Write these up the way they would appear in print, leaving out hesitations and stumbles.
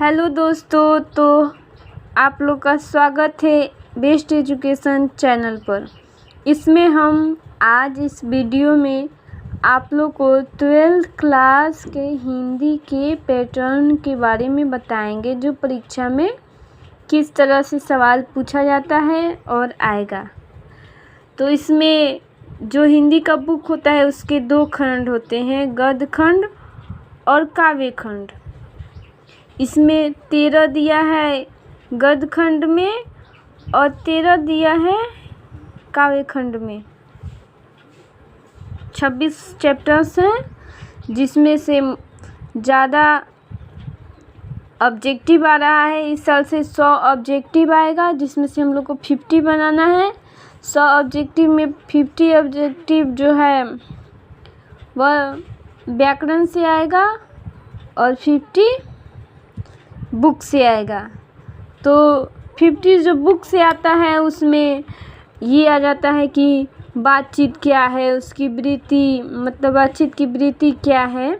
Hello दोस्तों, तो आप लोग का स्वागत है बेस्ट एजुकेशन चैनल पर। इसमें हम आज इस वीडियो में आप लोग को 12th क्लास के हिंदी के पैटर्न के बारे में बताएंगे, जो परीक्षा में किस तरह से सवाल पूछा जाता है और आएगा। तो इसमें जो हिंदी का बुक होता है उसके 2 खंड होते हैं, गद्य खंड और काव्य खंड। इसमें 13 दिया है गद्य खंड में और 13 दिया है काव्य खंड में। 26 चैप्टर्स हैं, जिसमें से ज़्यादा ऑब्जेक्टिव आ रहा है। इस साल से 100 ऑब्जेक्टिव आएगा, जिसमें से हम लोग को 50 बनाना है। 100 ऑब्जेक्टिव में 50 ऑब्जेक्टिव जो है वह व्याकरण से आएगा और 50 बुक से आएगा। तो 50 जो बुक से आता है उसमें ये आ जाता है कि बातचीत क्या है, उसकी वृत्ति, मतलब बातचीत की वृत्ति क्या है,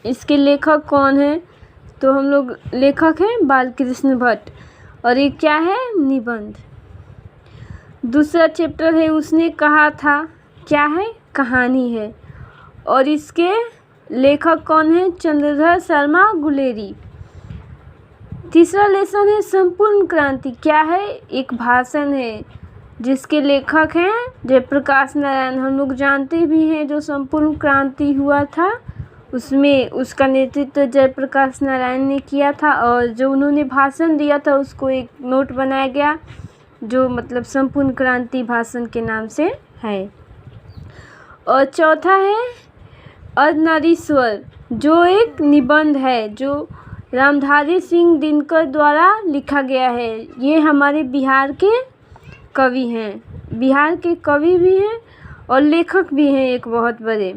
इसके लेखक कौन है। तो हम लोग लेखक हैं बालकृष्ण भट्ट, और ये क्या है, निबंध। दूसरा चैप्टर है उसने कहा था, क्या है, कहानी है, और इसके लेखक कौन है, चंद्रधर शर्मा गुलेरी। तीसरा लेसन है संपूर्ण क्रांति, क्या है, एक भाषण है, जिसके लेखक हैं जयप्रकाश नारायण। हम लोग जानते भी हैं जो संपूर्ण क्रांति हुआ था उसमें उसका नेतृत्व जयप्रकाश नारायण ने किया था, और जो उन्होंने भाषण दिया था उसको एक नोट बनाया गया, जो मतलब संपूर्ण क्रांति भाषण के नाम से है। और चौथा है अर्धनारीश्वर, जो एक निबंध है, जो रामधारी सिंह दिनकर द्वारा लिखा गया है। ये हमारे बिहार के कवि हैं, बिहार के कवि भी हैं और लेखक भी हैं एक बहुत बड़े,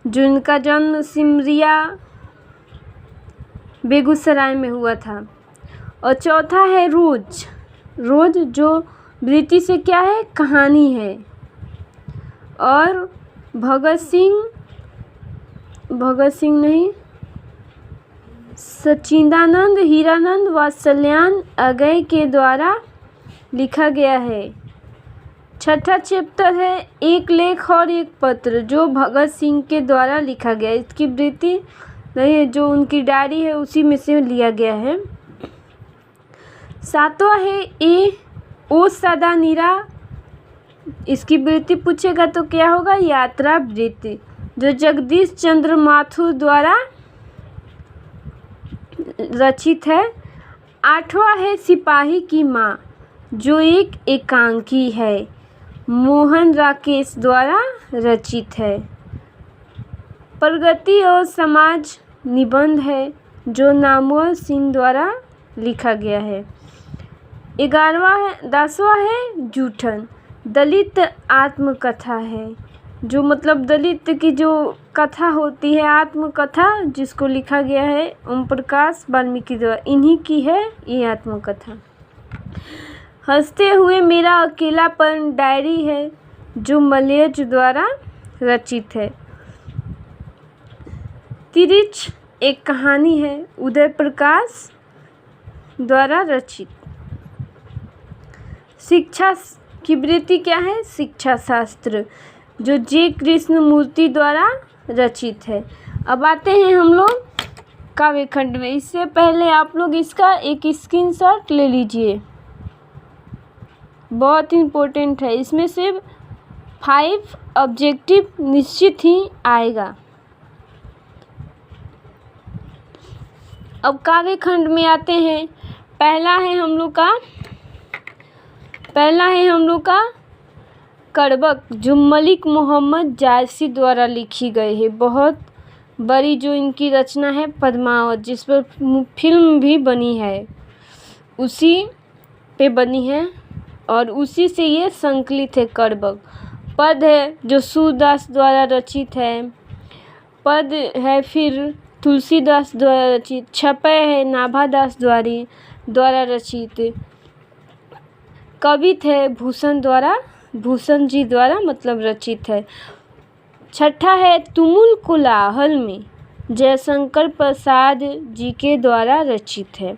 जिनका जन्म सिमरिया बेगूसराय में हुआ था। और चौथा है रोज, रोज जो वृत्ति से क्या है, कहानी है। और भगत सिंह नहीं, सच्चिदानंद हीरानंद वात्सल्यायन अगय के द्वारा लिखा गया है। छठा चैप्टर है एक लेख और एक पत्र, जो भगत सिंह के द्वारा लिखा गया है। इसकी वृत्ति नहीं है, जो उनकी डायरी है उसी में से लिया गया है। सातवां है ए ओ सदा नीरा, इसकी वृत्ति पूछेगा तो क्या होगा, यात्रा वृत्ति, जो जगदीश चंद्र माथुर द्वारा रचित है। आठवां है सिपाही की माँ, जो एक एकांकी है, मोहन राकेश द्वारा रचित है। प्रगति और समाज निबंध है, जो नामवर सिंह द्वारा लिखा गया है। 10वां है जूठन, दलित आत्मकथा है, जो मतलब दलित की जो कथा होती है, आत्मकथा, जिसको लिखा गया है ओम प्रकाश वाल्मीकि द्वारा, इन्हीं की है ये आत्मकथा। हंसते हुए मेरा अकेलापन डायरी है, जो मलयज द्वारा रचित है। तिरिच एक कहानी है, उदय प्रकाश द्वारा रचित। शिक्षा की वृत्ति क्या है, शिक्षा शास्त्र, जो जे कृष्णमूर्ति द्वारा रचित है। अब आते हैं हम लोग काव्य खंड में। इससे पहले आप लोग इसका एक स्क्रीनशॉट ले लीजिए, बहुत इम्पोर्टेंट है। इसमें सिर्फ 5 ऑब्जेक्टिव निश्चित ही आएगा। अब काव्य खंड में आते हैं। पहला है हम लोग का कड़बक, जो मलिक मोहम्मद जायसी द्वारा लिखी गई है। बहुत बड़ी जो इनकी रचना है पद्मावत, जिस पर फिल्म भी बनी है, उसी पे बनी है और उसी से ये संकलित है कड़बक। पद है जो सूरदास द्वारा रचित है, पद है फिर तुलसीदास द्वारा रचित, छपय है नाभादास द्वारा रचित, कवित है भूषण जी द्वारा मतलब रचित है। छठा है तुमुल कोलाहल में, जयशंकर प्रसाद जी के द्वारा रचित है।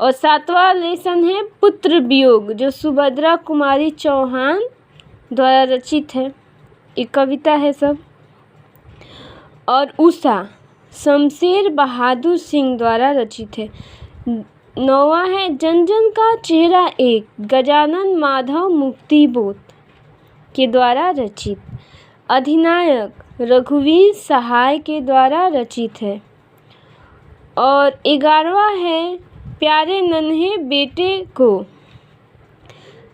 और 7वां लेसन है पुत्र वियोग, जो सुभद्रा कुमारी चौहान द्वारा रचित है। एक कविता है सब। और उषा शमशेर बहादुर सिंह द्वारा रचित है। 9वां है जन जन का चेहरा एक, गजानन माधव मुक्तिबोध के द्वारा रचित। अधिनायक रघुवीर सहाय के द्वारा रचित है। और 11वां है प्यारे नन्हे बेटे को,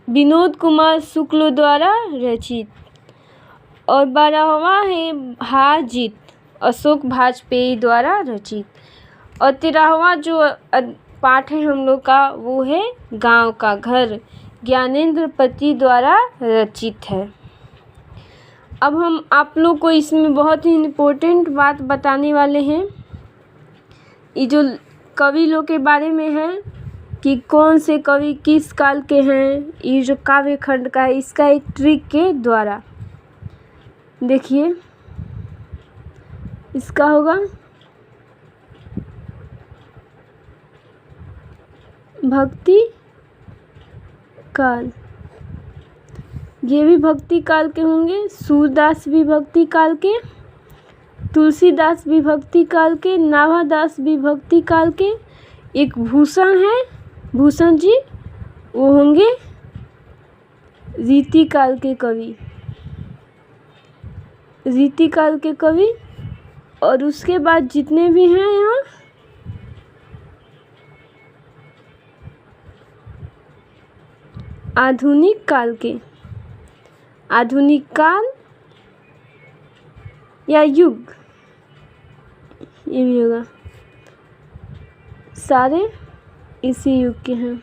विनोद कुमार शुक्ल द्वारा रचित। और 12वां है हार जीत, अशोक वाजपेयी द्वारा रचित। और 13वां जो पाठ है हम लोग का वो है गांव का घर, ज्ञानेंद्र पति द्वारा रचित है। अब हम आप लोग को इसमें बहुत ही इम्पोर्टेंट बात बताने वाले हैं। ये जो कवि लोग के बारे में है कि कौन से कवि किस काल के हैं, ये जो काव्य खंड का है इसका एक ट्रिक के द्वारा देखिए। इसका होगा भक्ति काल, ये भी भक्ति काल के होंगे। सूरदास भी भक्ति काल के, तुलसीदास भी भक्ति काल के, नाभादास भी भक्ति काल के। एक भूषण है, भूषण जी, वो होंगे रीति काल के कवि, रीति काल के कवि। और उसके बाद जितने भी हैं यहाँ आधुनिक काल के, आधुनिक काल या युग, ये भी होगा, सारे इसी युग के हैं।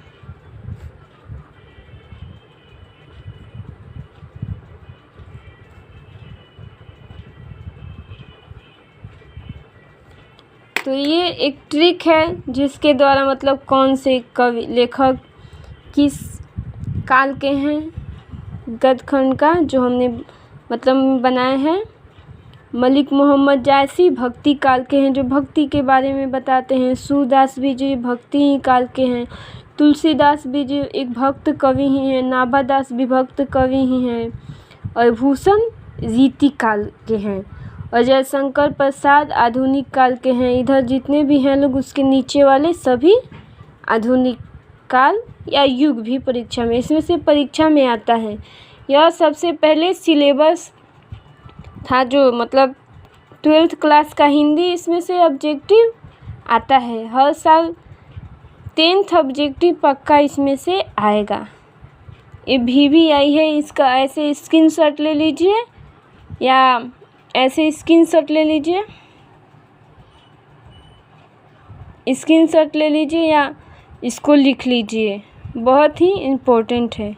तो ये एक ट्रिक है जिसके द्वारा मतलब कौन से कवि लेखक किस काल के हैं गद्यखंड का जो हमने मतलब बनाए हैं। मलिक मोहम्मद जायसी भक्ति काल के हैं, जो भक्ति के बारे में बताते हैं। सूरदास भी जी भक्ति काल के हैं। तुलसीदास भी जी एक भक्त कवि ही हैं। नाभादास भी भक्त कवि ही हैं। और भूषण रीति काल के हैं। और जयशंकर प्रसाद आधुनिक काल के हैं। इधर जितने भी हैं लोग उसके नीचे वाले सभी आधुनिक काल या युग भी परीक्षा में, इसमें से परीक्षा में आता है। यह सबसे पहले सिलेबस था जो मतलब 12th क्लास का हिंदी, इसमें से ऑब्जेक्टिव आता है हर साल। 10th ऑब्जेक्टिव पक्का इसमें से आएगा। ये भी आई है, इसका ऐसे स्क्रीनशॉट ले लीजिए या ऐसे स्क्रीनशॉट ले लीजिए, स्क्रीनशॉट ले लीजिए या इसको लिख लीजिए, बहुत ही इम्पोर्टेंट है।